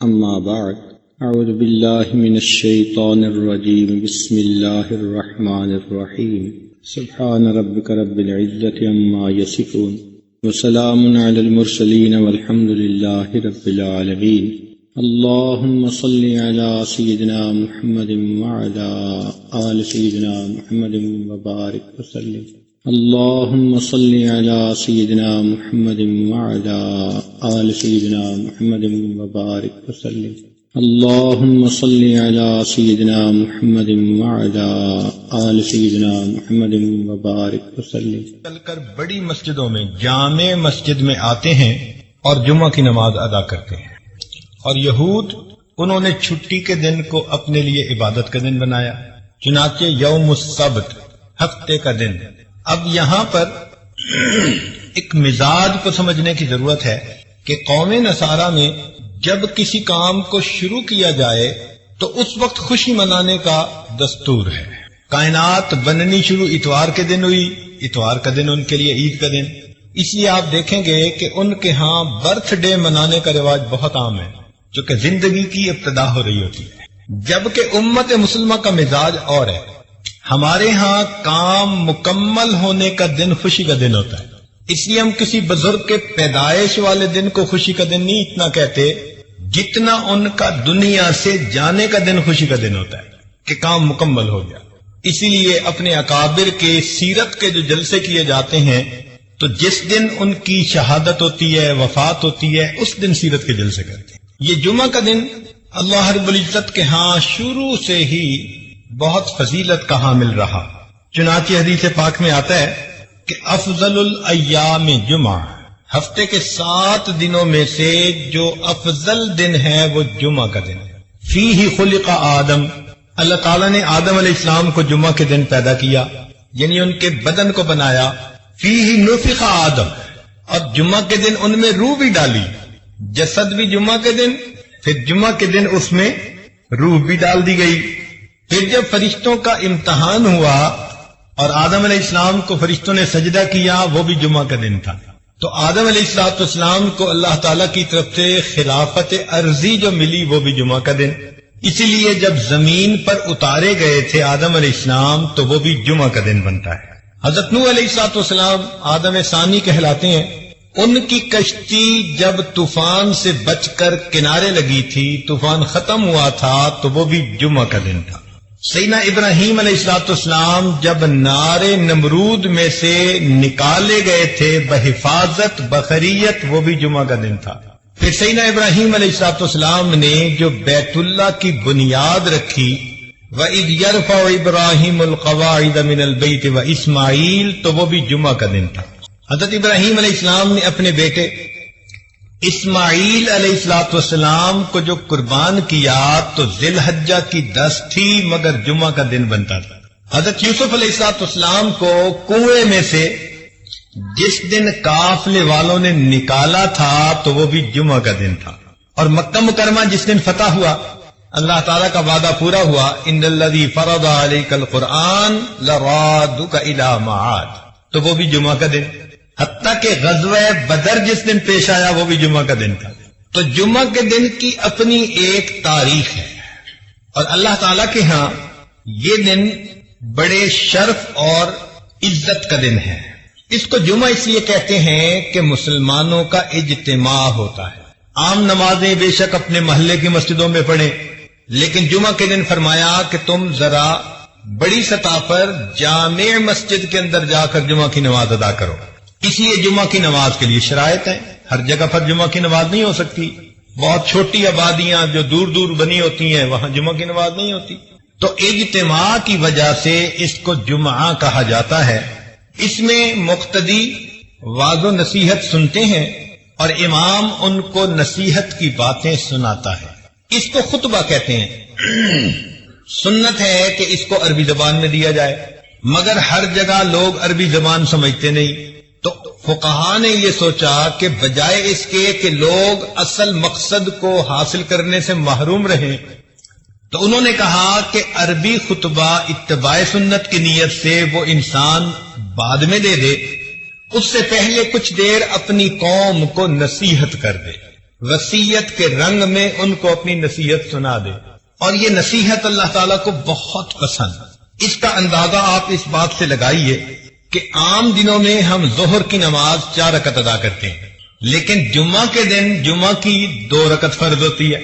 أما بعد أعوذ بالله من الشيطان الرجيم بسم الله الرحمن الرحيم سبحان ربك رب العزة عما يصفون وسلام على المرسلين والحمد لله رب العالمين اللهم صل على سيدنا محمد وعلى آل سيدنا محمد وبارك وسلم اللهم صل على سيدنا محمد وعلى آل سيدنا محمد وبارك وسلم اللهم صل على سيدنا محمد وعلى آل سيدنا محمد وبارك وسلم۔ چل کر بڑی مسجدوں میں جامع مسجد میں آتے ہیں اور جمعہ کی نماز ادا کرتے ہیں، اور یہود انہوں نے چھٹی کے دن کو اپنے لیے عبادت کا دن بنایا، چنانچہ یوم السبت ہفتے کا دن۔ اب یہاں پر ایک مزاج کو سمجھنے کی ضرورت ہے کہ قوم نصارہ میں جب کسی کام کو شروع کیا جائے تو اس وقت خوشی منانے کا دستور ہے۔ کائنات بننی شروع اتوار کے دن ہوئی، اتوار کا دن ان کے لیے عید کا دن، اس لیے آپ دیکھیں گے کہ ان کے ہاں برتھ ڈے منانے کا رواج بہت عام ہے، جو کہ زندگی کی ابتدا ہو رہی ہوتی ہے، جبکہ امت مسلمہ کا مزاج اور ہے۔ ہمارے ہاں کام مکمل ہونے کا دن خوشی کا دن ہوتا ہے، اس لیے ہم کسی بزرگ کے پیدائش والے دن کو خوشی کا دن نہیں اتنا کہتے جتنا ان کا دنیا سے جانے کا دن خوشی کا دن ہوتا ہے کہ کام مکمل ہو گیا۔ اسی لیے اپنے اکابر کے سیرت کے جو جلسے کیے جاتے ہیں تو جس دن ان کی شہادت ہوتی ہے، وفات ہوتی ہے، اس دن سیرت کے جلسے کرتے ہیں۔ یہ جمعہ کا دن اللہ رب العزت کے ہاں شروع سے ہی بہت فضیلت کا حامل رہا، چنانچہ حدیث پاک میں آتا ہے کہ افضل الایام جمعہ، ہفتے کے 7 دنوں میں سے جو افضل دن ہے وہ جمعہ کا دن ہے۔ فیہ خلق آدم، اللہ تعالیٰ نے آدم علیہ السلام کو جمعہ کے دن پیدا کیا، یعنی ان کے بدن کو بنایا۔ فیہ نفخ آدم، اور جمعہ کے دن ان میں روح بھی ڈالی، جسد بھی جمعہ کے دن، پھر جمعہ کے دن اس میں روح بھی ڈال دی گئی۔ پھر جب فرشتوں کا امتحان ہوا اور آدم علیہ السلام کو فرشتوں نے سجدہ کیا، وہ بھی جمعہ کا دن تھا۔ تو آدم علیہ السلام کو اللہ تعالیٰ کی طرف سے خلافت ارضی جو ملی وہ بھی جمعہ کا دن، اسی لیے جب زمین پر اتارے گئے تھے آدم علیہ السلام تو وہ بھی جمعہ کا دن بنتا ہے۔ حضرت نوح علیہ السلام آدم ثانی کہلاتے ہیں، ان کی کشتی جب طوفان سے بچ کر کنارے لگی تھی، طوفان ختم ہوا تھا تو وہ بھی جمعہ کا دن تھا۔ سیدنا ابراہیم علیہ السلام جب نار نمرود میں سے نکالے گئے تھے بحفاظت بخریت، وہ بھی جمعہ کا دن تھا۔ پھر سیدنا ابراہیم علیہ السلام نے جو بیت اللہ کی بنیاد رکھی، وَإِذْ يَرْفَعُ إِبْرَاهِيمُ الْقَوَاعِدَ مِنَ الْبَيْتِ وَإِسْمَاعِيلُ، تو وہ بھی جمعہ کا دن تھا۔ حضرت ابراہیم علیہ السلام نے اپنے بیٹے اسماعیل علیہ السلام کو جو قربان کیا تو ذی الحجہ کی 10 تھی، مگر جمعہ کا دن بنتا تھا۔ حضرت یوسف علیہ السلام کو کنویں میں سے جس دن قافلے والوں نے نکالا تھا تو وہ بھی جمعہ کا دن تھا۔ اور مکہ مکرمہ جس دن فتح ہوا، اللہ تعالیٰ کا وعدہ پورا ہوا، ان الذی فرض علیک القرآن لرادک الی معاد، تو وہ بھی جمعہ کا دن۔ حتیٰ کہ غزوہ بدر جس دن پیش آیا وہ بھی جمعہ کا دن تھا۔ تو جمعہ کے دن کی اپنی ایک تاریخ ہے، اور اللہ تعالیٰ کے ہاں یہ دن بڑے شرف اور عزت کا دن ہے۔ اس کو جمعہ اس لیے کہتے ہیں کہ مسلمانوں کا اجتماع ہوتا ہے۔ عام نمازیں بے شک اپنے محلے کی مسجدوں میں پڑھیں، لیکن جمعہ کے دن فرمایا کہ تم ذرا بڑی سطح پر جامع مسجد کے اندر جا کر جمعہ کی نماز ادا کرو۔ اس لیے جمعہ کی نماز کے لیے شرائط ہیں، ہر جگہ پر جمعہ کی نماز نہیں ہو سکتی، بہت چھوٹی آبادیاں جو دور دور بنی ہوتی ہیں وہاں جمعہ کی نماز نہیں ہوتی، تو اجتماع کی وجہ سے اس کو جمعہ کہا جاتا ہے۔ اس میں مقتدی واعظ و نصیحت سنتے ہیں اور امام ان کو نصیحت کی باتیں سناتا ہے، اس کو خطبہ کہتے ہیں۔ سنت ہے کہ اس کو عربی زبان میں دیا جائے، مگر ہر جگہ لوگ عربی زبان سمجھتے نہیں، تو فقہا نے یہ سوچا کہ بجائے اس کے کہ لوگ اصل مقصد کو حاصل کرنے سے محروم رہیں، تو انہوں نے کہا کہ عربی خطبہ اتباع سنت کی نیت سے وہ انسان بعد میں دے دے، اس سے پہلے کچھ دیر اپنی قوم کو نصیحت کر دے۔ وصیت کے رنگ میں ان کو اپنی نصیحت سنا دے. اور یہ نصیحت اللہ تعالیٰ کو بہت پسند. اس کا اندازہ آپ اس بات سے لگائیے کہ عام دنوں میں ہم ظہر کی نماز 4 رکعت ادا کرتے ہیں، لیکن جمعہ کے دن جمعہ کی 2 رکعت فرض ہوتی ہے.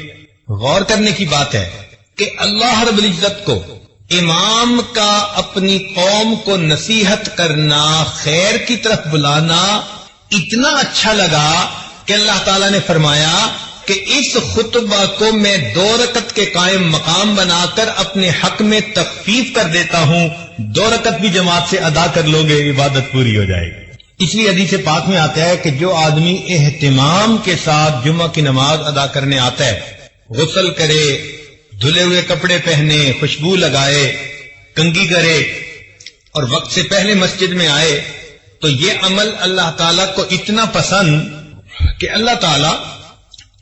غور کرنے کی بات ہے کہ اللہ رب العزت کو امام کا اپنی قوم کو نصیحت کرنا، خیر کی طرف بلانا اتنا اچھا لگا کہ اللہ تعالیٰ نے فرمایا کہ اس خطبہ کو میں 2 رکعت کے قائم مقام بنا کر اپنے حق میں تخفیف کر دیتا ہوں. 2 رکعت بھی جماعت سے ادا کر لو گے، عبادت پوری ہو جائے گی. اس لیے حدیث پاک میں آتا ہے کہ جو آدمی اہتمام کے ساتھ جمعہ کی نماز ادا کرنے آتا ہے، غسل کرے، دھلے ہوئے کپڑے پہنے، خوشبو لگائے، کنگھی کرے اور وقت سے پہلے مسجد میں آئے، تو یہ عمل اللہ تعالیٰ کو اتنا پسند کہ اللہ تعالیٰ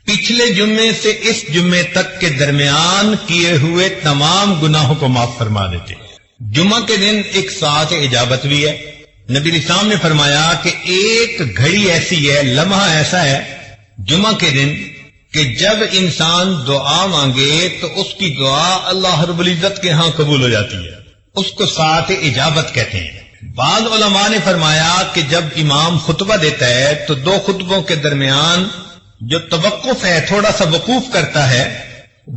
پچھلے جمعے سے اس جمعے تک کے درمیان کیے ہوئے تمام گناہوں کو معاف فرما دیتے. جمعہ کے دن ایک ساعت اجابت بھی ہے. نبی اسلام نے فرمایا کہ ایک گھڑی ایسی ہے، لمحہ ایسا ہے جمعہ کے دن کہ جب انسان دعا مانگے تو اس کی دعا اللہ رب العزت کے ہاں قبول ہو جاتی ہے. اس کو ساعت اجابت کہتے ہیں. بعض علماء نے فرمایا کہ جب امام خطبہ دیتا ہے تو 2 خطبوں کے درمیان جو توقف ہے، تھوڑا سا وقوف کرتا ہے،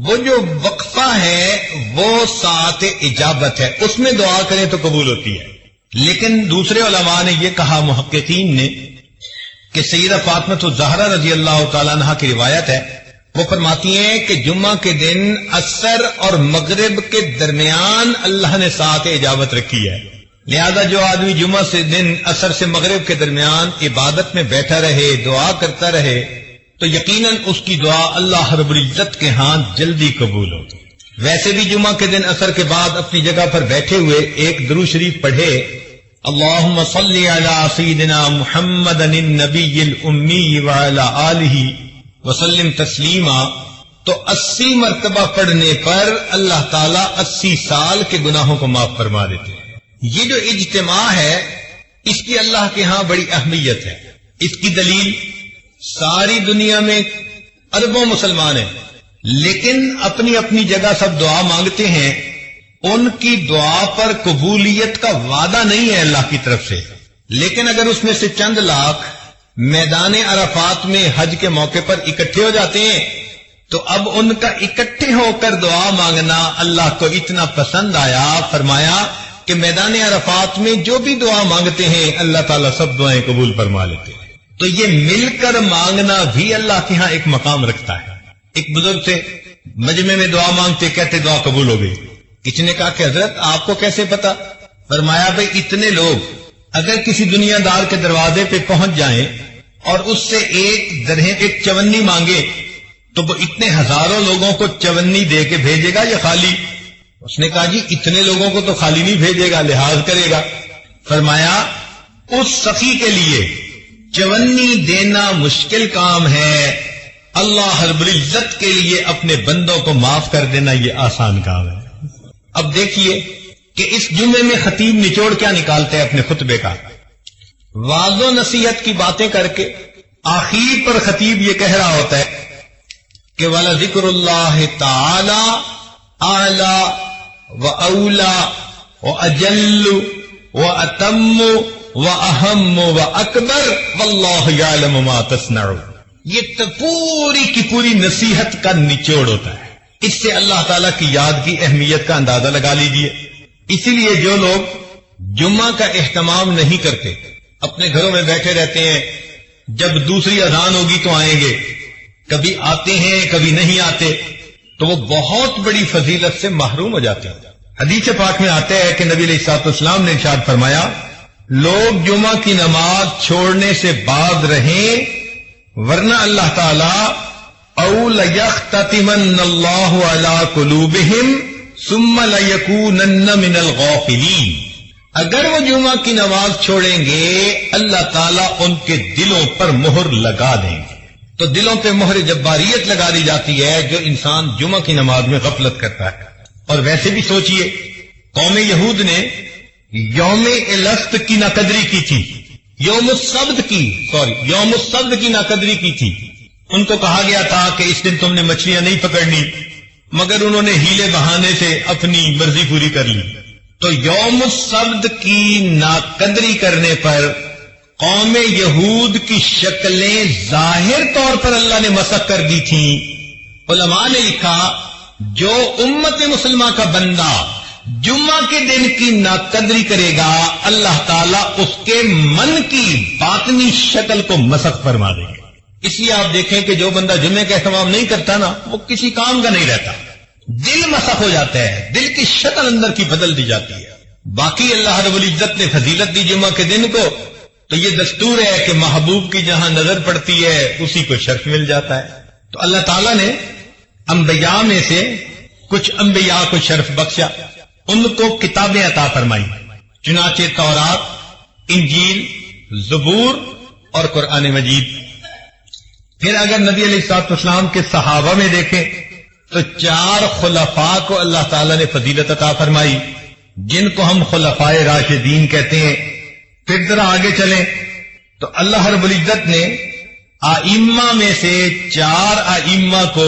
وہ جو وقفہ ہے وہ ساعت اجابت ہے، اس میں دعا کریں تو قبول ہوتی ہے. لیکن دوسرے علماء نے یہ کہا، محققین نے، کہ سیدہ فاطمہ الزہرا رضی اللہ تعالیٰ عنہا کی روایت ہے، وہ فرماتی ہیں کہ جمعہ کے دن عصر اور مغرب کے درمیان اللہ نے ساعت اجابت رکھی ہے. لہذا جو آدمی جمعہ سے دن عصر سے مغرب کے درمیان عبادت میں بیٹھا رہے، دعا کرتا رہے، تو یقیناً اس کی دعا اللہ رب العزت کے ہاں جلدی قبول ہوگی. ویسے بھی جمعہ کے دن عصر کے بعد اپنی جگہ پر بیٹھے ہوئے ایک درود شریف پڑھے، اللہم صلی علی سیدنا محمد النبی الامی وعلی آلہ وسلم تسلیما، تو 80 مرتبہ پڑھنے پر اللہ تعالیٰ 80 سال کے گناہوں کو معاف فرما دیتے ہیں. یہ جو اجتماع ہے اس کی اللہ کے ہاں بڑی اہمیت ہے. اس کی دلیل ساری دنیا میں اربوں مسلمان ہیں، لیکن اپنی اپنی جگہ سب دعا مانگتے ہیں. ان کی دعا پر قبولیت کا وعدہ نہیں ہے اللہ کی طرف سے، لیکن اگر اس میں سے چند لاکھ میدان عرفات میں حج کے موقع پر اکٹھے ہو جاتے ہیں تو اب ان کا اکٹھے ہو کر دعا مانگنا اللہ کو اتنا پسند آیا، فرمایا کہ میدان عرفات میں جو بھی دعا مانگتے ہیں اللہ تعالیٰ سب دعائیں قبول فرما لیتے ہیں. تو یہ مل کر مانگنا بھی اللہ کے ہاں ایک مقام رکھتا ہے. ایک بزرگ تھے، مجمع میں دعا مانگتے، کہتے دعا قبول ہو گئی. کسی نے کہا کہ حضرت آپ کو کیسے پتا؟ فرمایا بھئی اتنے لوگ اگر کسی دنیا دار کے دروازے پہ پہنچ جائیں اور اس سے ایک چونی مانگے تو وہ اتنے ہزاروں لوگوں کو چونی دے کے بھیجے گا یا خالی؟ اس نے کہا جی اتنے لوگوں کو تو خالی نہیں بھیجے گا، لحاظ کرے گا. فرمایا اس سخی کے لیے چونی دینا مشکل کام ہے، اللہ رب العزت کے لیے اپنے بندوں کو معاف کر دینا یہ آسان کام ہے. اب دیکھیے کہ اس جمعے میں خطیب نچوڑ کیا نکالتے ہیں اپنے خطبے کا. واضح و نصیحت کی باتیں کر کے آخر پر خطیب یہ کہہ رہا ہوتا ہے کہ وَلَذِكْرُ اللَّهِ تَعَالَى أَعْلَى وَأَوْلَى وَأَجَلُّ وَأَتَمُّ وَأَهَمُّ وَأَكْبَرُ وَاللَّهُ يَعْلَمُ مَا تَصْنَعُونَ. یہ پوری کی پوری نصیحت کا نچوڑ ہوتا ہے. اس سے اللہ تعالیٰ کی یاد کی اہمیت کا اندازہ لگا لیجئے. اسی لیے جو لوگ جمعہ کا اہتمام نہیں کرتے، اپنے گھروں میں بیٹھے رہتے ہیں، جب دوسری اذان ہوگی تو آئیں گے، کبھی آتے ہیں کبھی نہیں آتے، تو وہ بہت بڑی فضیلت سے محروم ہو جاتے ہیں. حدیث پاک میں آتا ہے کہ نبی علیہ الصلوۃ والسلام نے ارشاد فرمایا، لوگ جمعہ کی نماز چھوڑنے سے باز رہیں ورنہ اللہ تعالیٰ او لیختتمن اللہ علی قلوبہم ثم لیکونن من الغافلین. اگر وہ جمعہ کی نماز چھوڑیں گے اللہ تعالیٰ ان کے دلوں پر مہر لگا دیں گے. تو دلوں پہ مہر جباریت لگا دی جاتی ہے جو انسان جمعہ کی نماز میں غفلت کرتا ہے. اور ویسے بھی سوچئے، قوم یہود نے یوم الست کی ناقدری کی تھی، یوم السبت کی ناقدری کی تھی. ان کو کہا گیا تھا کہ اس دن تم نے مچھلیاں نہیں پکڑنی، مگر انہوں نے ہیلے بہانے سے اپنی مرضی پوری کر لی۔ تو یوم السبت کی ناقدری کرنے پر قوم یہود کی شکلیں ظاہر طور پر اللہ نے مسخ کر دی تھیں۔ علماء نے لکھا جو امت مسلمہ کا بندہ جمعہ کے دن کی ناقدری کرے گا، اللہ تعالیٰ اس کے من کی باطنی شکل کو مسخ فرما دے گا۔ اس لیے آپ دیکھیں کہ جو بندہ جمعے کا اہتمام نہیں کرتا نا، وہ کسی کام کا نہیں رہتا، دل مسخ ہو جاتا ہے، دل کی شکل اندر کی بدل دی جاتی ہے۔ باقی اللہ رب العزت نے فضیلت دی جمعہ کے دن کو، تو یہ دستور ہے کہ محبوب کی جہاں نظر پڑتی ہے اسی کو شرف مل جاتا ہے۔ تو اللہ تعالیٰ نے انبیاء میں سے کچھ انبیاء کو شرف بخشا، ان کو کتابیں عطا فرمائی، چنانچہ تورات، انجیل، زبور اور قرآن مجید۔ پھر اگر نبی علیہ الصلوۃ والسلام کے صحابہ میں دیکھیں تو 4 خلفاء کو اللہ تعالیٰ نے فضیلت عطا فرمائی، جن کو ہم خلفائے راشدین کہتے ہیں۔ پھر ذرا آگے چلیں تو اللہ رب العزت نے ائمہ میں سے 4 ائمہ کو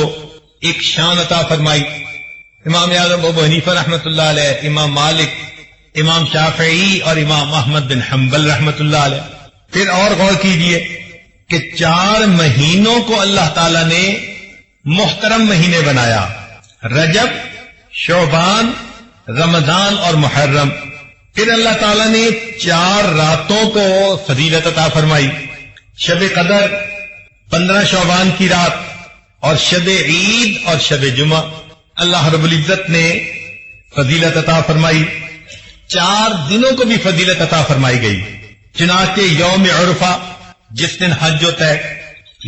ایک شان عطا فرمائی، امام اعظم ابو حنیفہ رحمۃ اللہ علیہ، امام مالک، امام شافعی اور امام احمد بن حنبل رحمۃ اللہ علیہ۔ پھر اور غور کیجئے کہ 4 مہینوں کو اللہ تعالیٰ نے محترم مہینے بنایا، رجب، شعبان، رمضان اور محرم۔ پھر اللہ تعالیٰ نے 4 راتوں کو فضیلت عطا فرمائی، شب قدر، 15 شعبان کی رات، اور شب عید اور شب جمعہ اللہ رب العزت نے فضیلت عطا فرمائی۔ 4 دنوں کو بھی فضیلت عطا فرمائی گئی، چنانچہ یوم عرفہ جس دن حج ہوتا ہے،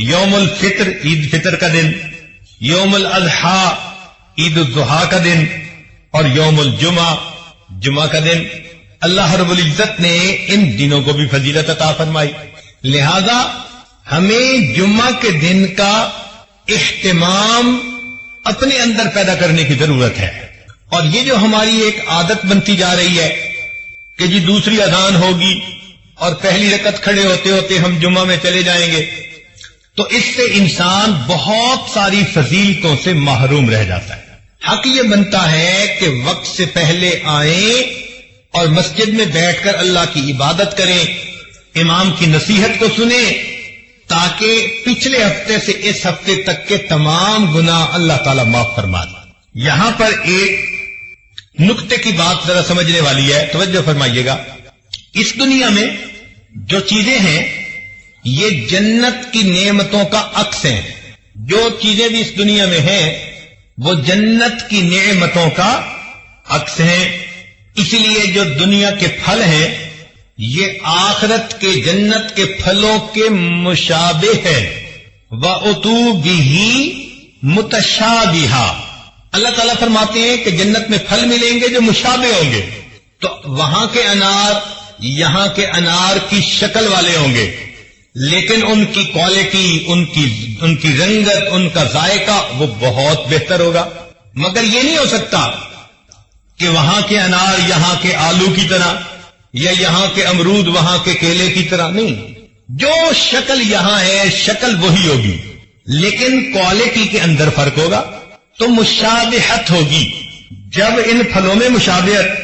یوم الفطر عید فطر کا دن، یوم الاضحیٰ عید الضحیٰ کا دن، اور یوم الجمعہ جمعہ کا دن۔ اللہ رب العزت نے ان دنوں کو بھی فضیلت عطا فرمائی۔ لہذا ہمیں جمعہ کے دن کا اہتمام اپنے اندر پیدا کرنے کی ضرورت ہے، اور یہ جو ہماری ایک عادت بنتی جا رہی ہے کہ جی دوسری اذان ہوگی اور پہلی رکعت کھڑے ہوتے ہوتے ہم جمعہ میں چلے جائیں گے، تو اس سے انسان بہت ساری فضیلتوں سے محروم رہ جاتا ہے۔ حق یہ بنتا ہے کہ وقت سے پہلے آئیں اور مسجد میں بیٹھ کر اللہ کی عبادت کریں، امام کی نصیحت کو سنیں، تاکہ پچھلے ہفتے سے اس ہفتے تک کے تمام گناہ اللہ تعالیٰ معاف فرما دے۔ یہاں پر ایک نقطے کی بات ذرا سمجھنے والی ہے، توجہ فرمائیے گا۔ اس دنیا میں جو چیزیں ہیں یہ جنت کی نعمتوں کا عکس ہیں، جو چیزیں بھی اس دنیا میں ہیں وہ جنت کی نعمتوں کا عکس ہیں۔ اس لیے جو دنیا کے پھل ہیں یہ آخرت کے جنت کے پھلوں کے مشابہ ہے۔ وَأُتُوا بِهِ مُتَشَابِهًا، اللہ تعالیٰ فرماتے ہیں کہ جنت میں پھل ملیں گے جو مشابہ ہوں گے، تو وہاں کے انار یہاں کے انار کی شکل والے ہوں گے، لیکن ان کی کوالٹی، ان کی رنگت، ان کا ذائقہ وہ بہت بہتر ہوگا۔ مگر یہ نہیں ہو سکتا کہ وہاں کے انار یہاں کے آلو کی طرح، یا یہاں کے امرود وہاں کے کیلے کی طرح، نہیں۔ جو شکل یہاں ہے شکل وہی ہوگی، لیکن کوالٹی کے اندر فرق ہوگا، تو مشابہت ہوگی۔ جب ان پھلوں میں مشابہت،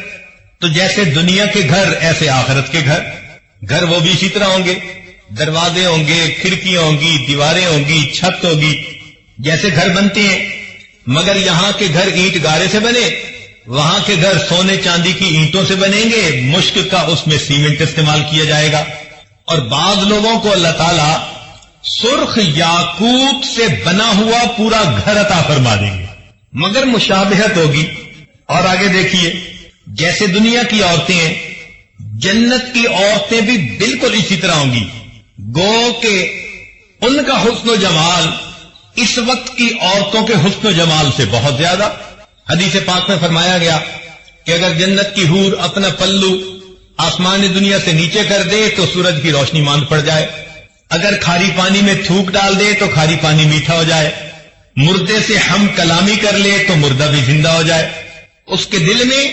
تو جیسے دنیا کے گھر ایسے آخرت کے گھر وہ بھی اسی طرح ہوں گے، دروازے ہوں گے، کھڑکیاں ہوں گی، دیواریں ہوں گی، چھت ہوگی، جیسے گھر بنتے ہیں۔ مگر یہاں کے گھر اینٹ گارے سے بنے، وہاں کے گھر سونے چاندی کی اینٹوں سے بنیں گے، مشک کا اس میں سیمنٹ استعمال کیا جائے گا۔ اور بعض لوگوں کو اللہ تعالیٰ سرخ یاقوت سے بنا ہوا پورا گھر عطا فرما دیں گے، مگر مشابہت ہوگی۔ اور آگے دیکھیے، جیسے دنیا کی عورتیں ہیں، جنت کی عورتیں بھی بالکل اسی طرح ہوں گی، گو کہ ان کا حسن و جمال اس وقت کی عورتوں کے حسن و جمال سے بہت زیادہ۔ حدیث پاک میں فرمایا گیا کہ اگر جنت کی حور اپنا پلو آسمان دنیا سے نیچے کر دے تو سورج کی روشنی ماند پڑ جائے، اگر کھاری پانی میں تھوک ڈال دے تو کھاری پانی میٹھا ہو جائے، مردے سے ہم کلامی کر لے تو مردہ بھی زندہ ہو جائے۔ اس کے دل میں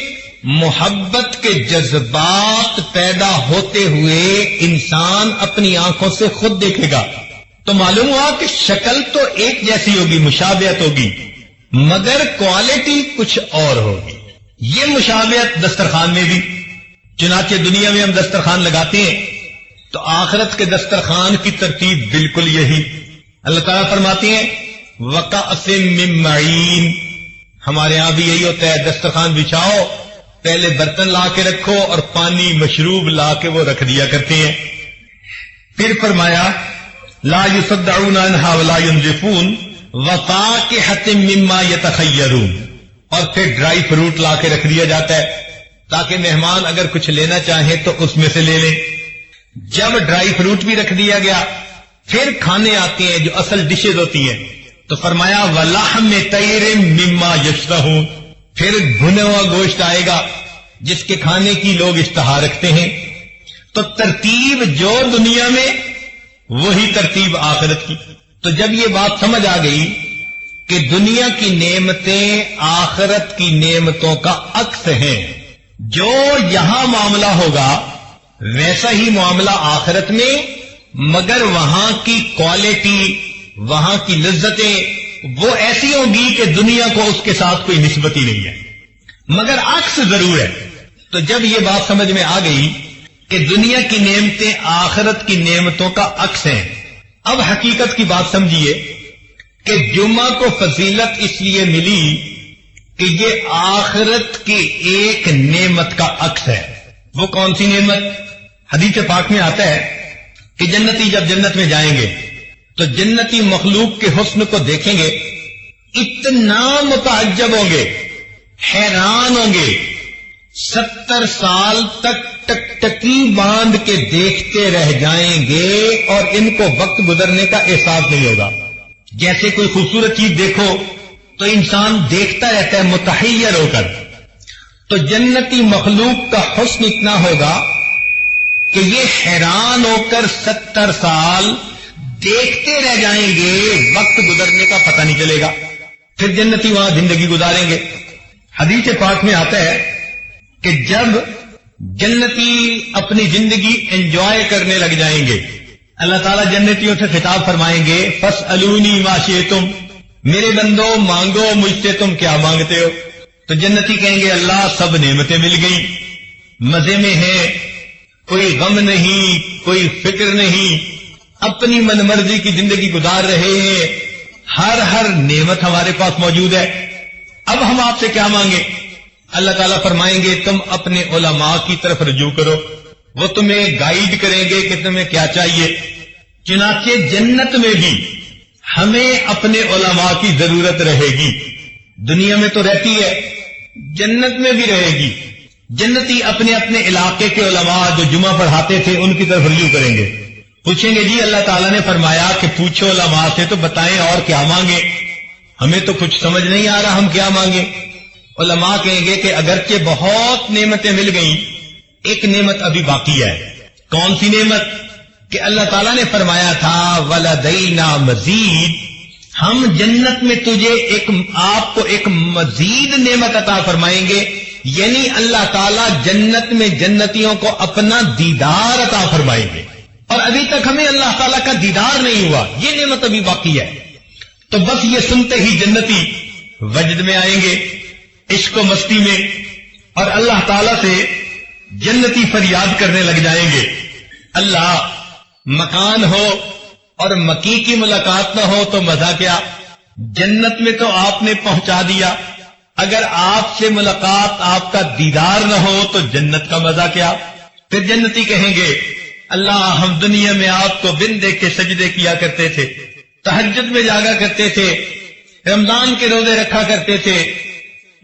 محبت کے جذبات پیدا ہوتے ہوئے انسان اپنی آنکھوں سے خود دیکھے گا۔ تو معلوم ہوا کہ شکل تو ایک جیسی ہوگی، مشابہت ہوگی، مگر کوالٹی کچھ اور ہوگی۔ یہ مشابہت دسترخوان میں بھی، چنانچہ دنیا میں ہم دسترخوان لگاتے ہیں تو آخرت کے دسترخوان کی ترتیب بالکل یہی۔ اللہ تعالیٰ فرماتے ہیں وَكَأْسٍ مِّن مَّعِينٍ، ہمارے ہاں بھی یہی ہوتا ہے، دسترخوان بچھاؤ، پہلے برتن لا کے رکھو اور پانی مشروب لا کے وہ رکھ دیا کرتے ہیں۔ پھر فرمایا لا يصدعون عنها ولا ينزفون وفاكهة مما يتخيرون، اور پھر ڈرائی فروٹ لا کے رکھ دیا جاتا ہے تاکہ مہمان اگر کچھ لینا چاہیں تو اس میں سے لے لیں۔ جب ڈرائی فروٹ بھی رکھ دیا گیا، پھر کھانے آتے ہیں جو اصل ڈشز ہوتی ہیں، تو فرمایا وَلَحْمِ طَيْرٍ مِّمَّا يَشْتَهُونَ، پھر بھنا ہوا گوشت آئے گا جس کے کھانے کی لوگ اشتہا رکھتے ہیں۔ تو ترتیب جو دنیا میں وہی ترتیب آخرت کی۔ تو جب یہ بات سمجھ آ گئی کہ دنیا کی نعمتیں آخرت کی نعمتوں کا عکس ہیں، جو یہاں معاملہ ہوگا ویسا ہی معاملہ آخرت میں، مگر وہاں کی کوالٹی، وہاں کی لذتیں وہ ایسی ہوگی کہ دنیا کو اس کے ساتھ کوئی نسبت ہی نہیں ہے، مگر عکس ضرور ہے۔ تو جب یہ بات سمجھ میں آ گئی کہ دنیا کی نعمتیں آخرت کی نعمتوں کا عکس ہیں، اب حقیقت کی بات سمجھیے کہ جمعہ کو فضیلت اس لیے ملی کہ یہ آخرت کی ایک نعمت کا عکس ہے۔ وہ کون سی نعمت؟ حدیث پاک میں آتا ہے کہ جنتی جب جنت میں جائیں گے تو جنتی مخلوق کے حسن کو دیکھیں گے، اتنا متعجب ہوں گے، حیران ہوں گے، 70 سال تک ٹکٹکی باندھ کے دیکھتے رہ جائیں گے اور ان کو وقت گزرنے کا احساس نہیں ہوگا۔ جیسے کوئی خوبصورت چیز دیکھو تو انسان دیکھتا رہتا ہے متحیر ہو کر، تو جنتی مخلوق کا حسن اتنا ہوگا کہ یہ حیران ہو کر 70 سال دیکھتے رہ جائیں گے، وقت گزرنے کا پتہ نہیں چلے گا۔ پھر جنتی وہاں زندگی گزاریں گے۔ حدیث پاک میں آتا ہے کہ جب جنتی اپنی زندگی انجوائے کرنے لگ جائیں گے، اللہ تعالیٰ جنتیوں سے خطاب فرمائیں گے فَاسْأَلُونِي مَا شِئْتُمْ، میرے بندو مانگو مجھ سے تم کیا مانگتے ہو۔ تو جنتی کہیں گے اللہ سب نعمتیں مل گئی، مزے میں ہیں، کوئی غم نہیں، کوئی فکر نہیں، اپنی من مرضی کی زندگی گزار رہے ہیں، ہر نعمت ہمارے پاس موجود ہے، اب ہم آپ سے کیا مانگیں؟ اللہ تعالیٰ فرمائیں گے تم اپنے علماء کی طرف رجوع کرو، وہ تمہیں گائیڈ کریں گے کہ تمہیں کیا چاہیے۔ چنانچہ جنت میں بھی ہمیں اپنے علماء کی ضرورت رہے گی، دنیا میں تو رہتی ہے، جنت میں بھی رہے گی۔ جنتی اپنے اپنے علاقے کے علماء جو جمعہ پڑھاتے تھے ان کی طرف رجوع کریں گے، پوچھیں گے جی اللہ تعالیٰ نے فرمایا کہ پوچھو علماء سے تو بتائیں اور کیا مانگیں، ہمیں تو کچھ سمجھ نہیں آ رہا ہم کیا مانگیں۔ علماء کہیں گے کہ اگرچہ بہت نعمتیں مل گئیں، ایک نعمت ابھی باقی ہے۔ کون سی نعمت؟ کہ اللہ تعالیٰ نے فرمایا تھا وَلَدَيْنَا مَزِيدٌ، ہم جنت میں تجھے آپ کو ایک مزید نعمت عطا فرمائیں گے، یعنی اللہ تعالیٰ جنت میں جنتیوں کو اپنا دیدار عطا فرمائیں گے، اور ابھی تک ہمیں اللہ تعالیٰ کا دیدار نہیں ہوا، یہ نعمت ابھی باقی ہے۔ تو بس یہ سنتے ہی جنتی وجد میں آئیں گے، عشق و مستی میں، اور اللہ تعالیٰ سے جنتی فریاد کرنے لگ جائیں گے اللہ مکان ہو اور مکی کی ملاقات نہ ہو تو مزہ کیا، جنت میں تو آپ نے پہنچا دیا، اگر آپ سے ملاقات آپ کا دیدار نہ ہو تو جنت کا مزہ کیا۔ پھر جنتی کہیں گے اللہ ہم دنیا میں آپ کو بن دیکھ کے سجدے کیا کرتے تھے، تہجد میں جاگا کرتے تھے، رمضان کے روزے رکھا کرتے تھے،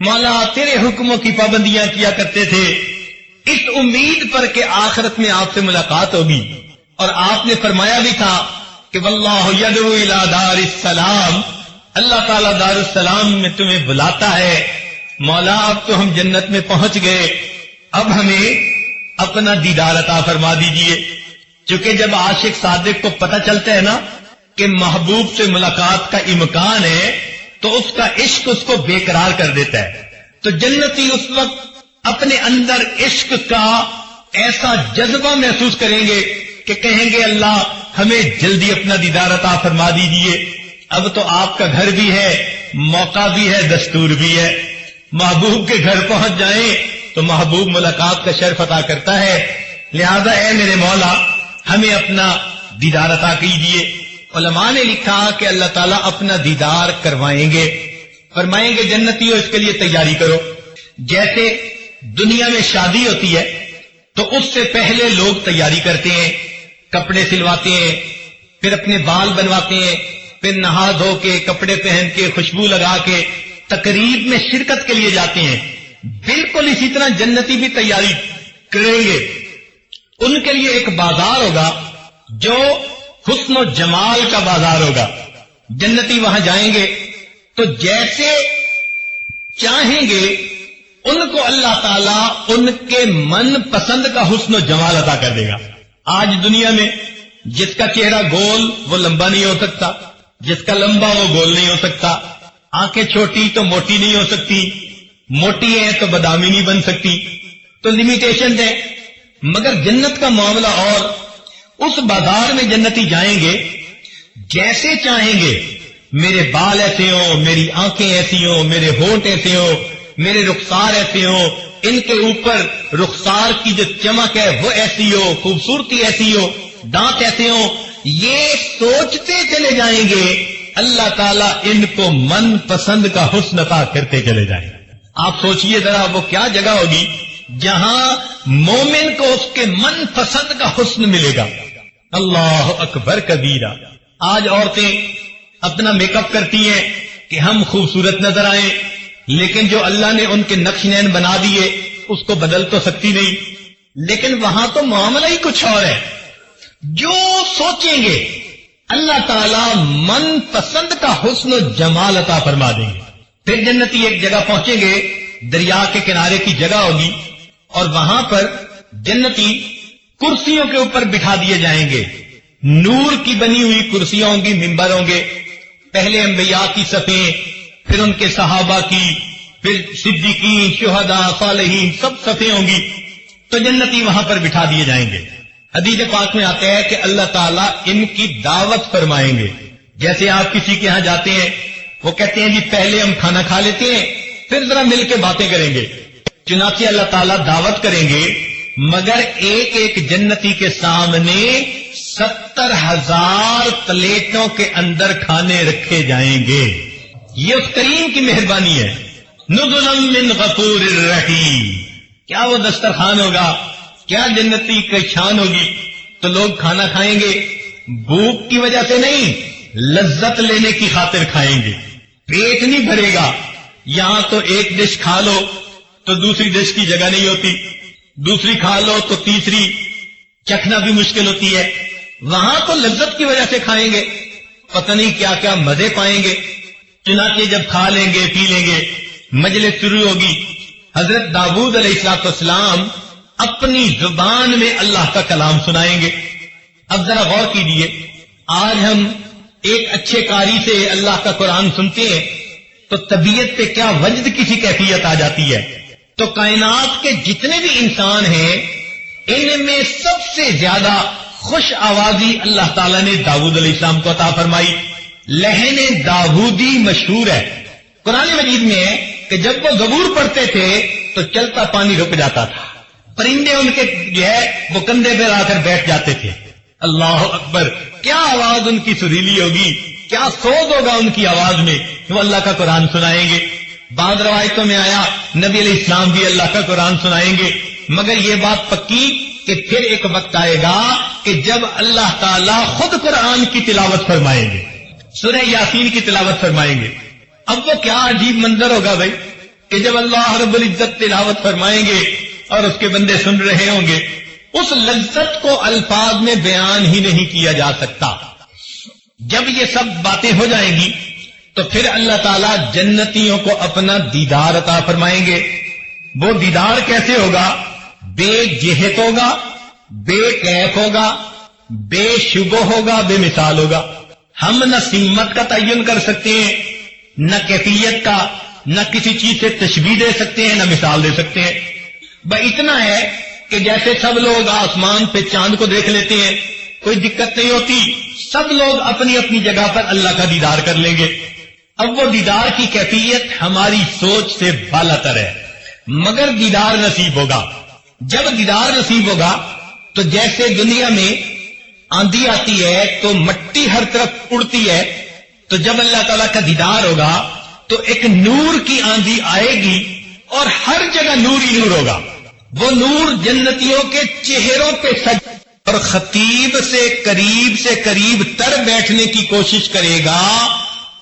مولا تیرے حکموں کی پابندیاں کیا کرتے تھے، اس امید پر کہ آخرت میں آپ سے ملاقات ہوگی۔ اور آپ نے فرمایا بھی تھا کہ واللہ یدعو الی دار السلام، اللہ تعالیٰ دار السلام میں تمہیں بلاتا ہے، مولا اب تو ہم جنت میں پہنچ گئے، اب ہمیں اپنا دیدار عطا فرما دیجئے۔ چونکہ جب عاشق صادق کو پتہ چلتا ہے نا کہ محبوب سے ملاقات کا امکان ہے تو اس کا عشق اس کو بے قرار کر دیتا ہے، تو جنتی اس وقت اپنے اندر عشق کا ایسا جذبہ محسوس کریں گے کہ کہیں گے اللہ ہمیں جلدی اپنا دیدار عطا فرما دیجیے۔ اب تو آپ کا گھر بھی ہے، موقع بھی ہے، دستور بھی ہے، محبوب کے گھر پہنچ جائیں تو محبوب ملاقات کا شرف عطا کرتا ہے۔ لہذا اے میرے مولا ہمیں اپنا دیدار عطا کیجیے۔ علماء نے لکھا کہ اللہ تعالیٰ اپنا دیدار کروائیں گے، فرمائیں گے جنتیوں اس کے لیے تیاری کرو۔ جیسے دنیا میں شادی ہوتی ہے تو اس سے پہلے لوگ تیاری کرتے ہیں، کپڑے سلواتے ہیں، پھر اپنے بال بنواتے ہیں، پھر نہا دھو کے کپڑے پہن کے خوشبو لگا کے تقریب میں شرکت کے لیے جاتے ہیں۔ بالکل اسی طرح جنتی بھی تیاری کریں گے۔ ان کے لیے ایک بازار ہوگا جو حسن و جمال کا بازار ہوگا۔ جنتی وہاں جائیں گے تو جیسے چاہیں گے ان کو اللہ تعالیٰ ان کے من پسند کا حسن و جمال عطا کر دے گا۔ آج دنیا میں جس کا چہرہ گول وہ لمبا نہیں ہو سکتا، جس کا لمبا وہ گول نہیں ہو سکتا، آنکھیں چھوٹی تو موٹی نہیں ہو سکتی، موٹی ہے تو بادامی نہیں بن سکتی، تو لمیٹیشن ہے۔ مگر جنت کا معاملہ اور، اس بازار میں جنتی جائیں گے جیسے چاہیں گے، میرے بال ایسے ہوں، میری آنکھیں ایسی ہوں، میرے ہونٹ ایسے ہوں، میرے رخسار ایسے ہوں، ان کے اوپر رخسار کی جو چمک ہے وہ ایسی ہو، خوبصورتی ایسی ہو، دانت ایسے ہوں، یہ سوچتے چلے جائیں گے، اللہ تعالیٰ ان کو من پسند کا حسن عطا کرتے چلے جائیں۔ آپ سوچئے ذرا وہ کیا جگہ ہوگی جہاں مومن کو اس کے من پسند کا حسن ملے گا۔ اللہ اکبر کبیرہ۔ آج عورتیں اپنا میک اپ کرتی ہیں کہ ہم خوبصورت نظر آئیں، لیکن جو اللہ نے ان کے نقش نین بنا دیے اس کو بدل تو سکتی نہیں۔ لیکن وہاں تو معاملہ ہی کچھ اور ہے، جو سوچیں گے اللہ تعالیٰ من پسند کا حسن و جمال عطا فرما دیں گے۔ پھر جنتی ایک جگہ پہنچیں گے، دریا کے کنارے کی جگہ ہوگی، اور وہاں پر جنتی کرسیوں کے اوپر بٹھا دیے جائیں گے، نور کی بنی ہوئی کرسیاں ہوں گی، ممبر ہوں گے، پہلے انبیاء کی صفیں، پھر ان کے صحابہ کی، پھر صدیقین، شہداء، صالحین، سب صفیں ہوں گی، تو جنتی وہاں پر بٹھا دیے جائیں گے۔ حدیث پاک میں آتا ہے کہ اللہ تعالیٰ ان کی دعوت فرمائیں گے۔ جیسے آپ کسی کے ہاں جاتے ہیں، وہ کہتے ہیں جی پہلے ہم کھانا کھا لیتے ہیں پھر ذرا مل کے باتیں کریں گے، چنانچہ اللہ تعالیٰ دعوت کریں گے، مگر ایک ایک جنتی کے سامنے 70,000 پلیٹوں کے اندر کھانے رکھے جائیں گے۔ یہ اس کریم کی مہربانی ہے۔ نزلا من غفور الرحیم۔ کیا وہ دسترخوان ہوگا، کیا جنتی کی شان ہوگی، تو لوگ کھانا کھائیں گے بھوک کی وجہ سے نہیں، لذت لینے کی خاطر کھائیں گے، پیٹ نہیں بھرے گا۔ یہاں تو ایک ڈش کھا لو تو دوسری ڈش کی جگہ نہیں ہوتی، دوسری کھا لو تو تیسری چکھنا بھی مشکل ہوتی ہے۔ وہاں تو لذت کی وجہ سے کھائیں گے، پتہ نہیں کیا کیا مزے پائیں گے۔ چنانچہ جب کھا لیں گے پی لیں گے، مجلس شروع ہوگی، حضرت داؤد علیہ السلام اپنی زبان میں اللہ کا کلام سنائیں گے۔ اب ذرا غور کیجیے، آج ہم ایک اچھے قاری سے اللہ کا قرآن سنتے ہیں تو طبیعت پہ کیا وجد کسی کیفیت آ جاتی ہے۔ تو کائنات کے جتنے بھی انسان ہیں ان میں سب سے زیادہ خوش آوازی اللہ تعالیٰ نے داؤد علیہ السلام کو عطا فرمائی۔ لہن داؤدی مشہور ہے، قرآن مجید میں ہے کہ جب وہ زبور پڑھتے تھے تو چلتا پانی رک جاتا تھا، پرندے ان کے جو ہے وہ کندھے پہ آ کر بیٹھ جاتے تھے۔ اللہ اکبر، کیا آواز ان کی سریلی ہوگی، کیا سوز ہوگا ان کی آواز میں، وہ اللہ کا قرآن سنائیں گے۔ بعض روایتوں میں آیا نبی علیہ السلام بھی اللہ کا قرآن سنائیں گے، مگر یہ بات پکی کہ پھر ایک وقت آئے گا کہ جب اللہ تعالیٰ خود قرآن کی تلاوت فرمائیں گے، سورہ یاسین کی تلاوت فرمائیں گے۔ اب وہ کیا عجیب منظر ہوگا بھائی کہ جب اللہ رب العزت تلاوت فرمائیں گے اور اس کے بندے سن رہے ہوں گے، اس لذت کو الفاظ میں بیان ہی نہیں کیا جا سکتا۔ جب یہ سب باتیں ہو جائیں گی تو پھر اللہ تعالیٰ جنتیوں کو اپنا دیدار عطا فرمائیں گے۔ وہ دیدار کیسے ہوگا؟ بے جہت ہوگا، بے کیف ہوگا، بے شبہ ہوگا، بے مثال ہوگا۔ ہم نہ سمت کا تعین کر سکتے ہیں، نہ کیفیت کا، نہ کسی چیز سے تشبیہ دے سکتے ہیں، نہ مثال دے سکتے ہیں۔ بس اتنا ہے کہ جیسے سب لوگ آسمان پہ چاند کو دیکھ لیتے ہیں کوئی دقت نہیں ہوتی، سب لوگ اپنی اپنی جگہ پر اللہ کا دیدار کر لیں گے۔ اب وہ دیدار کی کیفیت ہماری سوچ سے بالا تر ہے، مگر دیدار نصیب ہوگا۔ جب دیدار نصیب ہوگا تو جیسے دنیا میں آندھی آتی ہے تو مٹی ہر طرف اڑتی ہے، تو جب اللہ تعالیٰ کا دیدار ہوگا تو ایک نور کی آندھی آئے گی اور ہر جگہ نور ہی نور ہوگا۔ وہ نور جنتیوں کے چہروں پہ سج اور خطیب سے قریب تر بیٹھنے کی کوشش کرے گا،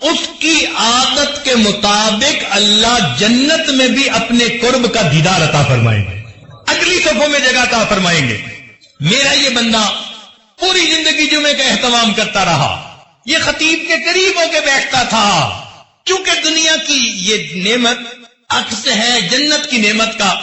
اس کی عادت کے مطابق اللہ جنت میں بھی اپنے قرب کا دیدار عطا فرمائیں گے، اگلی صفوں میں جگہ عطا فرمائیں گے۔ میرا یہ بندہ پوری زندگی جمعے کا اہتمام کرتا رہا، یہ خطیب کے قریب ہو کے بیٹھتا تھا، چونکہ دنیا کی یہ نعمت عکس ہے جنت کی نعمت کا،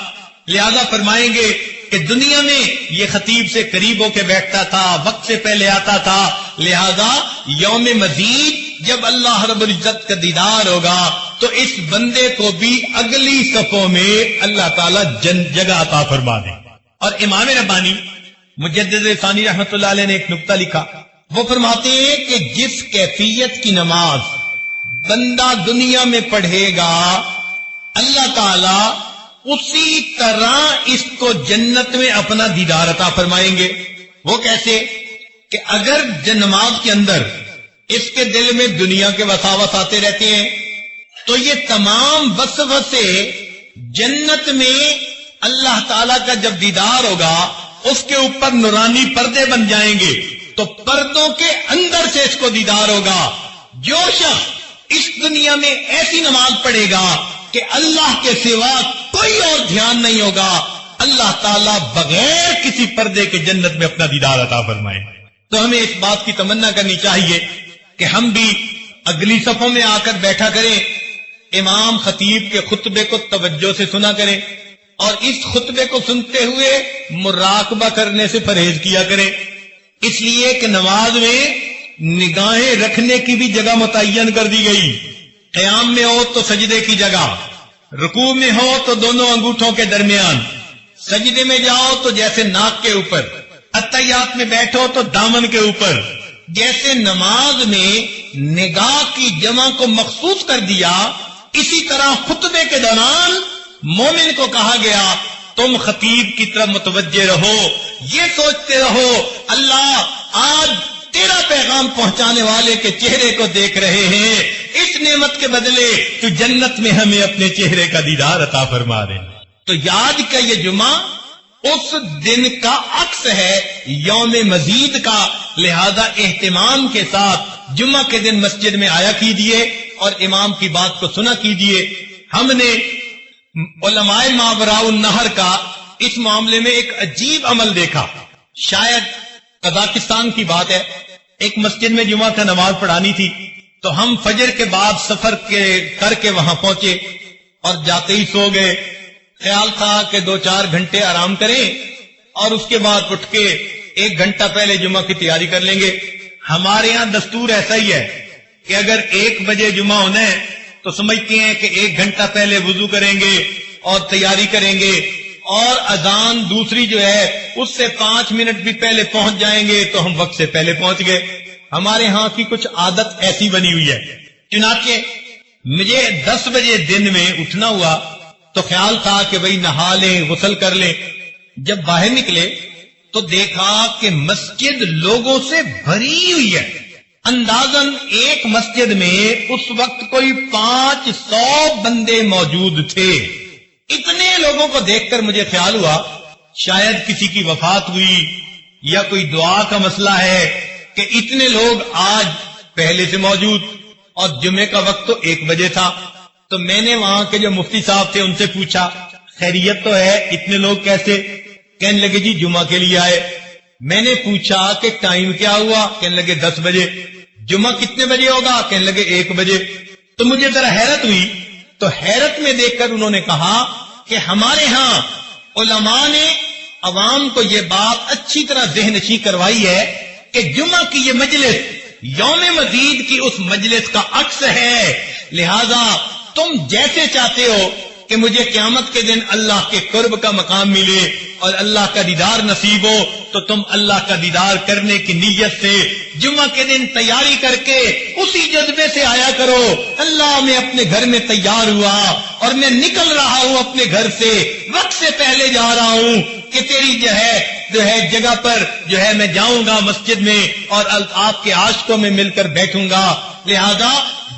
لہذا فرمائیں گے کہ دنیا میں یہ خطیب سے قریب ہو کے بیٹھتا تھا، وقت سے پہلے آتا تھا، لہذا یوم مزید جب اللہ رب العزت کا دیدار ہوگا تو اس بندے کو بھی اگلی صفوں میں اللہ تعالیٰ جگہ عطا فرما دے۔ اور امام ربانی مجدد ثانی رحمت اللہ علیہ نے ایک نقطہ لکھا، وہ فرماتے ہیں کہ جس کیفیت کی نماز بندہ دنیا میں پڑھے گا اللہ تعالیٰ اسی طرح اس کو جنت میں اپنا دیدار عطا فرمائیں گے۔ وہ کیسے کہ اگر نماز کے اندر اس کے دل میں دنیا کے وساوس آتے رہتے ہیں تو یہ تمام وسوسے جنت میں اللہ تعالیٰ کا جب دیدار ہوگا اس کے اوپر نورانی پردے بن جائیں گے، تو پردوں کے اندر سے اس کو دیدار ہوگا۔ جو شخص اس دنیا میں ایسی نماز پڑھے گا کہ اللہ کے سوا کوئی اور دھیان نہیں ہوگا، اللہ تعالیٰ بغیر کسی پردے کے جنت میں اپنا دیدار عطا فرمائے۔ تو ہمیں اس بات کی تمنا کرنی چاہیے کہ ہم بھی اگلی صفوں میں آ کر بیٹھا کریں، امام خطیب کے خطبے کو توجہ سے سنا کریں، اور اس خطبے کو سنتے ہوئے مراقبہ کرنے سے پرہیز کیا کریں، اس لیے کہ نماز میں نگاہیں رکھنے کی بھی جگہ متعین کر دی گئی۔ قیام میں ہو تو سجدے کی جگہ، رکوع میں ہو تو دونوں انگوٹھوں کے درمیان، سجدے میں جاؤ تو جیسے ناک کے اوپر، اتحیات میں بیٹھو تو دامن کے اوپر۔ جیسے نماز میں نگاہ کی جمع کو مخصوص کر دیا، اسی طرح خطبے کے دوران مومن کو کہا گیا تم خطیب کی طرف متوجہ رہو، یہ سوچتے رہو اللہ آج تیرا پیغام پہنچانے والے کے چہرے کو دیکھ رہے ہیں، اس نعمت کے بدلے تو جنت میں ہمیں اپنے چہرے کا دیدار عطا فرما دے۔ تو یاد کا یہ جمعہ اس دن کا عکس ہے یوم مزید کا، لہذا اہتمام کے ساتھ جمعہ کے دن مسجد میں آیا کیجیے اور امام کی بات کو سنا کیجیے۔ ہم نے علماء ماوراء النہر کا اس معاملے میں ایک عجیب عمل دیکھا، شاید قزاقستان کی بات ہے، ایک مسجد میں جمعہ کا نماز پڑھانی تھی، تو ہم فجر کے بعد سفر کر کے وہاں پہنچے اور جاتے ہی سو گئے۔ خیال تھا کہ 2-4 گھنٹے آرام کریں اور اس کے بعد اٹھ کے 1 گھنٹہ پہلے جمعہ کی تیاری کر لیں گے۔ ہمارے یہاں دستور ایسا ہی ہے کہ اگر 1 بجے جمعہ ہونا ہے تو سمجھتے ہیں کہ 1 گھنٹہ پہلے وضو کریں گے اور تیاری کریں گے، اور اذان دوسری جو ہے اس سے 5 منٹ بھی پہلے پہنچ جائیں گے تو ہم وقت سے پہلے پہنچ گئے۔ ہمارے ہاں کی کچھ عادت ایسی بنی ہوئی ہے، چنانچہ مجھے 10 بجے دن میں اٹھنا ہوا تو خیال تھا کہ بھئی نہا لیں، غسل کر لیں۔ جب باہر نکلے تو دیکھا کہ مسجد لوگوں سے بھری ہوئی ہے، اندازاً ایک مسجد میں اس وقت کوئی 500 بندے موجود تھے۔ اتنے لوگوں کو دیکھ کر مجھے خیال ہوا شاید کسی کی وفات ہوئی یا کوئی دعا کا مسئلہ ہے کہ اتنے لوگ آج پہلے سے موجود، اور جمعے کا وقت تو 1 بجے تھا۔ تو میں نے وہاں کے جو مفتی صاحب تھے ان سے پوچھا خیریت تو ہے، اتنے لوگ کیسے؟ کہنے لگے جی جمعہ کے لیے آئے۔ میں نے پوچھا کہ ٹائم کیا ہوا؟ کہنے لگے 10 بجے۔ جمعہ کتنے بجے ہوگا؟ کہنے لگے 1 بجے۔ تو مجھے ذرا حیرت ہوئی، تو حیرت میں دیکھ کر انہوں نے کہا کہ ہمارے ہاں علماء نے عوام کو یہ بات اچھی طرح ذہن نشیں کروائی ہے کہ جمعہ کی یہ مجلس یوم مزید کی اس مجلس کا عکس ہے، لہذا تم جیسے چاہتے ہو کہ مجھے قیامت کے دن اللہ کے قرب کا مقام ملے، اور اللہ کا دیدار نصیب ہو تو تم اللہ کا دیدار کرنے کی نیت سے جمعہ کے دن تیاری کر کے اسی جذبے سے آیا کرو، اللہ میں اپنے گھر میں تیار ہوا اور میں نکل رہا ہوں اپنے گھر سے، وقت سے پہلے جا رہا ہوں کہ تیری جو ہے جگہ پر جو ہے میں جاؤں گا مسجد میں اور آپ کے عاشقوں میں مل کر بیٹھوں گا۔ لہذا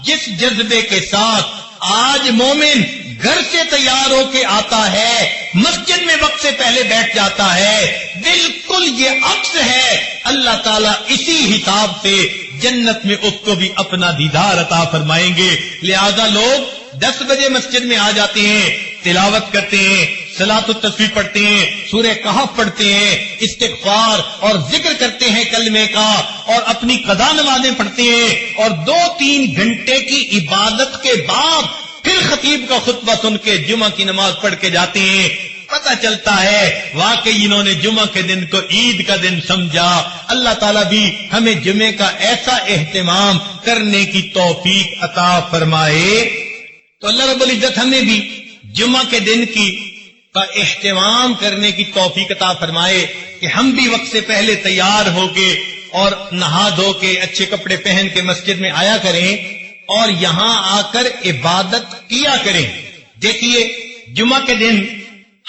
جس جذبے کے ساتھ آج مومن گھر سے تیار ہو کے آتا ہے، مسجد میں وقت سے پہلے بیٹھ جاتا ہے، بالکل یہ عکس ہے۔ اللہ تعالیٰ اسی حساب سے جنت میں اس کو بھی اپنا دیدار عطا فرمائیں گے۔ لہذا لوگ 10 بجے مسجد میں آ جاتے ہیں، تلاوت کرتے ہیں، صلاۃ التسبیح پڑھتے ہیں، سورہ کہف پڑھتے ہیں، استغفار اور ذکر کرتے ہیں کلمے کا، اور اپنی قضا نمازیں پڑھتے ہیں، اور 2-3 گھنٹے کی عبادت کے بعد پھر خطیب کا خطبہ سن کے جمعہ کی نماز پڑھ کے جاتے ہیں۔ پتہ چلتا ہے واقعی انہوں نے جمعہ کے دن کو عید کا دن سمجھا۔ اللہ تعالیٰ بھی ہمیں جمعے کا ایسا اہتمام کرنے کی توفیق عطا فرمائے۔ تو اللہ رب العزت ہمیں بھی جمعہ کے دن کا اہتمام کرنے کی توفیق عطا فرمائے کہ ہم بھی وقت سے پہلے تیار ہو کے اور نہا دھو کے اچھے کپڑے پہن کے مسجد میں آیا کریں اور یہاں آ کر عبادت کیا کریں۔ دیکھیے جمعہ کے دن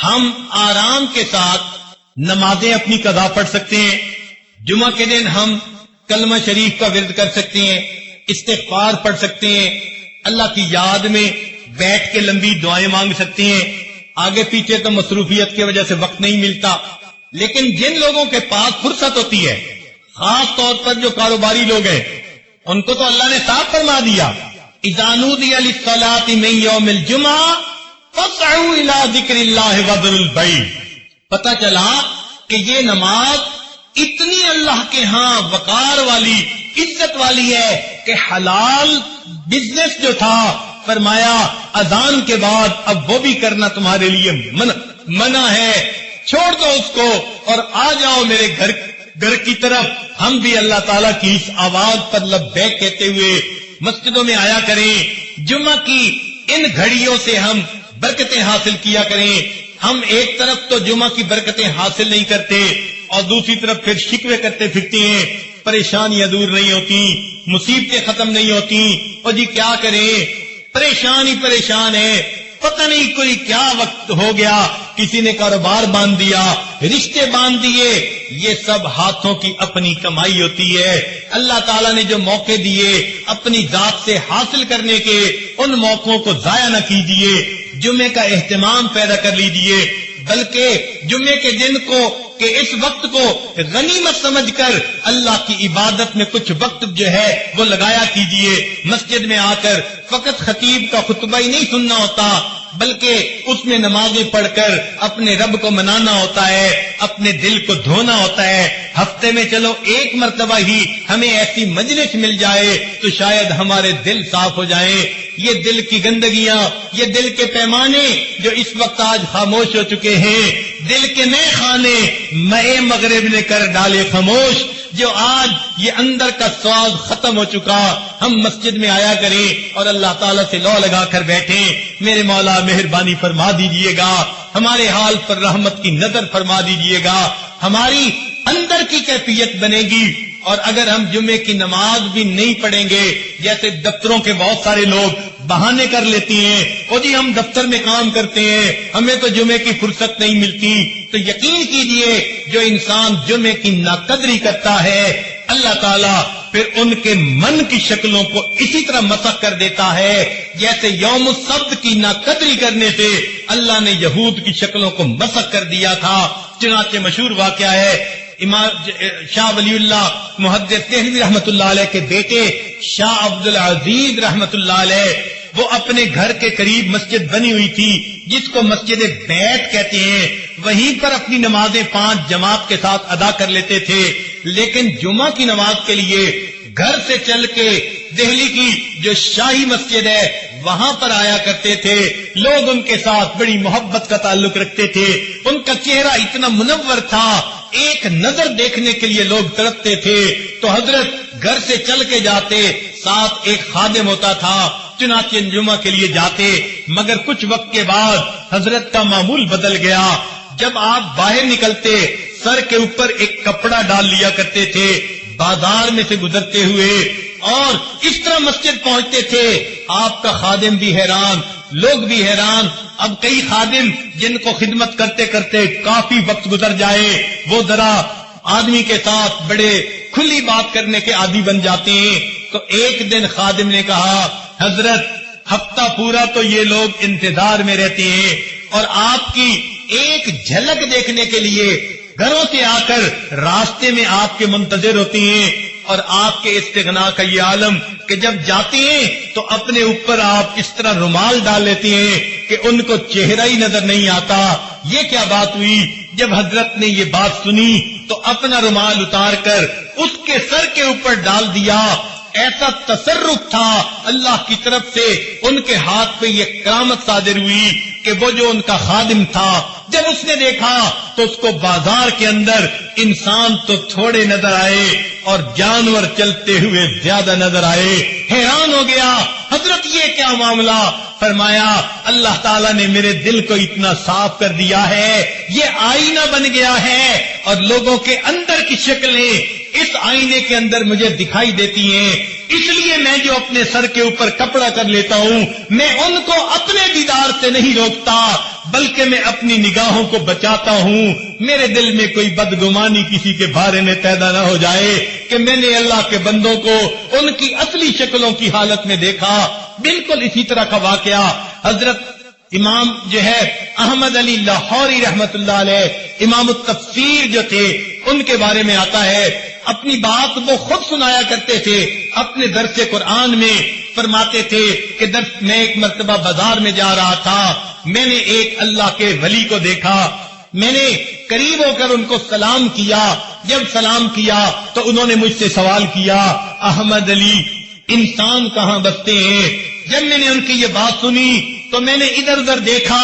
ہم آرام کے ساتھ نمازیں اپنی قضا پڑھ سکتے ہیں، جمعہ کے دن ہم کلمہ شریف کا ورد کر سکتے ہیں، استغفار پڑھ سکتے ہیں، اللہ کی یاد میں بیٹھ کے لمبی دعائیں مانگ سکتے ہیں۔ آگے پیچھے تو مصروفیت کی وجہ سے وقت نہیں ملتا، لیکن جن لوگوں کے پاس فرصت ہوتی ہے، خاص طور پر جو کاروباری لوگ ہیں، ان کو تو اللہ نے صاف فرما دیا، اذا نودی للصلاۃ من یوم الجمعہ فاسعوا الی ذکر اللہ وذروا البیع۔ پتہ چلا کہ یہ نماز اتنی اللہ کے ہاں وقار والی، عزت والی ہے کہ حلال بزنس جو تھا فرمایا اذان کے بعد اب وہ بھی کرنا تمہارے لیے منع ہے، چھوڑ دو اس کو اور آ جاؤ میرے گھر کی طرف۔ ہم بھی اللہ تعالیٰ کی اس آواز پر لبیک کہتے ہوئے مسجدوں میں آیا کریں، جمعہ کی ان گھڑیوں سے ہم برکتیں حاصل کیا کریں۔ ہم ایک طرف تو جمعہ کی برکتیں حاصل نہیں کرتے اور دوسری طرف پھر شکوے کرتے پھرتے ہیں، پریشانیاں دور نہیں ہوتی، مصیبتیں ختم نہیں ہوتی، اور جی کیا کریں، پریشان ہی پریشان ہے، پتہ نہیں کوئی کیا وقت ہو گیا، کسی نے کاروبار باندھ دیا، رشتے باندھ دیے۔ یہ سب ہاتھوں کی اپنی کمائی ہوتی ہے۔ اللہ تعالیٰ نے جو موقع دیے اپنی ذات سے حاصل کرنے کے، ان موقعوں کو ضائع نہ کیجیے، جمعے کا اہتمام پیدا کر لیجیے، بلکہ جمعے کے دن کو کہ اس وقت کو غنیمت سمجھ کر اللہ کی عبادت میں کچھ وقت جو ہے وہ لگایا کیجیے۔ مسجد میں آ کر فقط خطیب کا خطبہ ہی نہیں سننا ہوتا، بلکہ اس میں نمازیں پڑھ کر اپنے رب کو منانا ہوتا ہے، اپنے دل کو دھونا ہوتا ہے۔ ہفتے میں چلو ایک مرتبہ ہی ہمیں ایسی مجلس مل جائے تو شاید ہمارے دل صاف ہو جائیں۔ یہ دل کی گندگیاں، یہ دل کے پیمانے جو اس وقت آج خاموش ہو چکے ہیں، دل کے نئے خانے مئے مغرب نے کر ڈالے خاموش، جو آج یہ اندر کا سواد ختم ہو چکا۔ ہم مسجد میں آیا کریں اور اللہ تعالیٰ سے لو لگا کر بیٹھیں، میرے مولا مہربانی فرما دیجئے گا، ہمارے حال پر رحمت کی نظر فرما دیجئے گا، ہماری اندر کی کیفیت بنے گی۔ اور اگر ہم جمعے کی نماز بھی نہیں پڑھیں گے، جیسے دفتروں کے بہت سارے لوگ بہانے کر لیتی ہیں، او جی ہم دفتر میں کام کرتے ہیں، ہمیں تو جمعے کی فرصت نہیں ملتی، تو یقین کیجئے جو انسان جمعے کی ناقدری کرتا ہے، اللہ تعالیٰ پھر ان کے من کی شکلوں کو اسی طرح مسخ کر دیتا ہے جیسے یوم السبت کی ناقدری کرنے سے اللہ نے یہود کی شکلوں کو مسخ کر دیا تھا۔ چنانچہ مشہور واقعہ ہے، امام شاہ ولی اللہ محدث دہلوی رحمت اللہ علیہ کے بیٹے شاہ عبد العزیز رحمت اللہ علیہ، وہ اپنے گھر کے قریب مسجد بنی ہوئی تھی جس کو مسجد بیت کہتے ہیں، وہیں پر اپنی نمازیں 5 جماعت کے ساتھ ادا کر لیتے تھے، لیکن جمعہ کی نماز کے لیے گھر سے چل کے دہلی کی جو شاہی مسجد ہے وہاں پر آیا کرتے تھے۔ لوگ ان کے ساتھ بڑی محبت کا تعلق رکھتے تھے، ان کا چہرہ اتنا منور تھا، ایک نظر دیکھنے کے لیے لوگ تڑپتے تھے، تو حضرت گھر سے چل کے جاتے، ساتھ ایک خادم ہوتا تھا، چنانچہ جمعہ کے لیے جاتے، مگر کچھ وقت کے بعد حضرت کا معمول بدل گیا، جب آپ باہر نکلتے سر کے اوپر ایک کپڑا ڈال لیا کرتے تھے بازار میں سے گزرتے ہوئے، اور اس طرح مسجد پہنچتے تھے، آپ کا خادم بھی حیران، لوگ بھی حیران۔ اب کئی خادم جن کو خدمت کرتے کرتے کافی وقت گزر جائے، وہ ذرا آدمی کے ساتھ بڑے کھلی بات کرنے کے عادی بن جاتے ہیں۔ تو ایک دن خادم نے کہا، حضرت ہفتہ پورا تو یہ لوگ انتظار میں رہتے ہیں اور آپ کی ایک جھلک دیکھنے کے لیے گھروں سے آ کر راستے میں آپ کے منتظر ہوتی ہیں، اور آپ کے استغنا کا یہ عالم کہ جب جاتے ہیں تو اپنے اوپر آپ اس طرح رومال ڈال لیتے ہیں کہ ان کو چہرہ ہی نظر نہیں آتا۔ یہ کیا بات ہوئی؟ جب حضرت نے یہ بات سنی تو اپنا رومال اتار کر اس کے سر کے اوپر ڈال دیا۔ ایسا تصرف تھا اللہ کی طرف سے، ان کے ہاتھ پہ یہ کرامت صادر ہوئی کہ وہ جو ان کا خادم تھا، جب اس نے دیکھا تو اس کو بازار کے اندر انسان تو تھوڑے نظر آئے اور جانور چلتے ہوئے زیادہ نظر آئے۔ حیران ہو گیا، حضرت یہ کیا معاملہ؟ فرمایا اللہ تعالیٰ نے میرے دل کو اتنا صاف کر دیا ہے، یہ آئینہ بن گیا ہے، اور لوگوں کے اندر کی شکلیں اس آئینے کے اندر مجھے دکھائی دیتی ہیں۔ اس لیے میں جو اپنے سر کے اوپر کپڑا کر لیتا ہوں، میں ان کو اپنے دیدار سے نہیں روکتا، بلکہ میں اپنی نگاہوں کو بچاتا ہوں۔ میرے دل میں کوئی بدگمانی کسی کے بارے میں پیدا نہ ہو جائے کہ میں نے اللہ کے بندوں کو ان کی اصلی شکلوں کی حالت میں دیکھا۔ بالکل اسی طرح کا واقعہ حضرت امام جو ہے احمد علی لاہوری رحمت اللہ علیہ، امام التفسیر جو تھے، ان کے بارے میں آتا ہے، اپنی بات وہ خود سنایا کرتے تھے اپنے درس قرآن میں۔ فرماتے تھے کہ میں ایک مرتبہ بازار میں جا رہا تھا، میں نے ایک اللہ کے ولی کو دیکھا، میں نے قریب ہو کر ان کو سلام کیا۔ جب سلام کیا تو انہوں نے مجھ سے سوال کیا، احمد علی انسان کہاں بستے ہیں؟ جب میں نے ان کی یہ بات سنی تو میں نے ادھر ادھر دیکھا،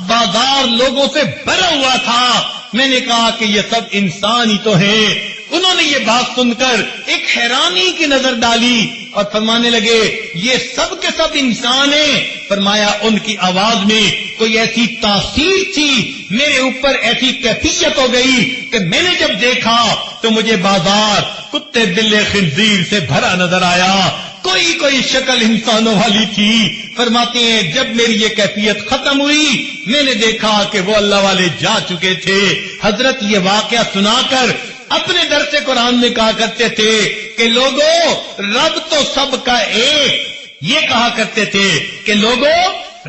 بازار لوگوں سے بھرا ہوا تھا۔ میں نے کہا کہ یہ سب انسان ہی تو ہیں۔ انہوں نے یہ بات سن کر ایک حیرانی کی نظر ڈالی اور فرمانے لگے، یہ سب کے سب انسان ہیں۔ فرمایا ان کی آواز میں کوئی ایسی تاثیر تھی، میرے اوپر ایسی کیفیت ہو گئی کہ میں نے جب دیکھا تو مجھے بازار کتے بلے خنزیر سے بھرا نظر آیا، کوئی شکل انسانوں والی تھی۔ فرماتے ہیں جب میری یہ کیفیت ختم ہوئی، میں نے دیکھا کہ وہ اللہ والے جا چکے تھے۔ حضرت یہ واقعہ سنا کر اپنے درس قرآن میں کہا کرتے تھے کہ لوگوں رب تو سب کا ایک، یہ کہا کرتے تھے کہ لوگوں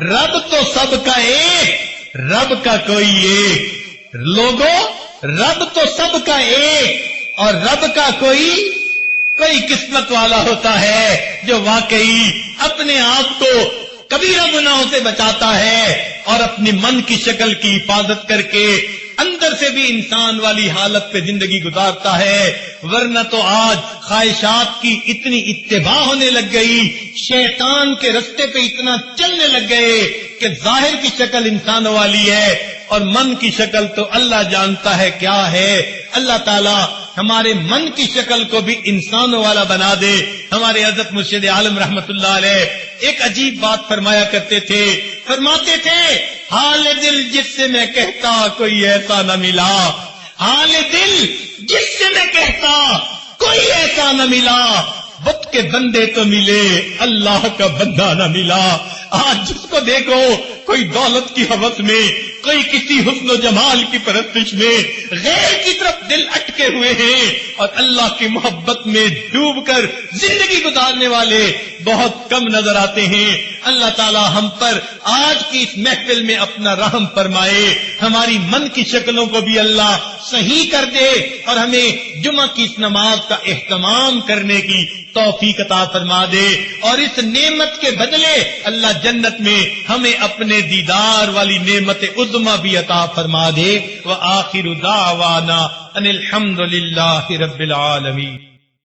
رب تو سب کا ایک، رب کا کوئی ایک، لوگوں رب تو سب کا ایک، اور رب کا کوئی قسمت والا ہوتا ہے جو واقعی اپنے آپ کو کبیرہ گناہوں سے بچاتا ہے اور اپنی من کی شکل کی حفاظت کر کے اندر سے بھی انسان والی حالت پہ زندگی گزارتا ہے۔ ورنہ تو آج خواہشات کی اتنی اتباع ہونے لگ گئی، شیطان کے رستے پہ اتنا چلنے لگ گئے کہ ظاہر کی شکل انسانوں والی ہے اور من کی شکل تو اللہ جانتا ہے کیا ہے۔ اللہ تعالی ہمارے من کی شکل کو بھی انسانوں والا بنا دے۔ ہمارے حضرت مرشد عالم رحمت اللہ علیہ ایک عجیب بات فرمایا کرتے تھے، فرماتے تھے حال دل جس سے میں کہتا کوئی ایسا نہ ملا، حال دل جس سے میں کہتا کوئی ایسا نہ ملا، بت کے بندے تو ملے اللہ کا بندہ نہ ملا۔ آج جس کو دیکھو کوئی دولت کی ہوس میں، کوئی کسی حسن و جمال کی پرستش میں، غیر کی طرف دل اٹکے ہوئے ہیں اور اللہ کی محبت میں ڈوب کر زندگی گزارنے والے بہت کم نظر آتے ہیں۔ اللہ تعالی ہم پر آج کی اس محفل میں اپنا رحم فرمائے، ہماری من کی شکلوں کو بھی اللہ صحیح کر دے اور ہمیں جمعہ کی اس نماز کا اہتمام کرنے کی توفیق عطا فرما دے، اور اس نعمت کے بدلے اللہ جنت میں ہمیں اپنے دیدار والی نعمت عظمی بھی عطا فرما دے۔ وآخر دعوانا ان الحمد للہ رب العالمین۔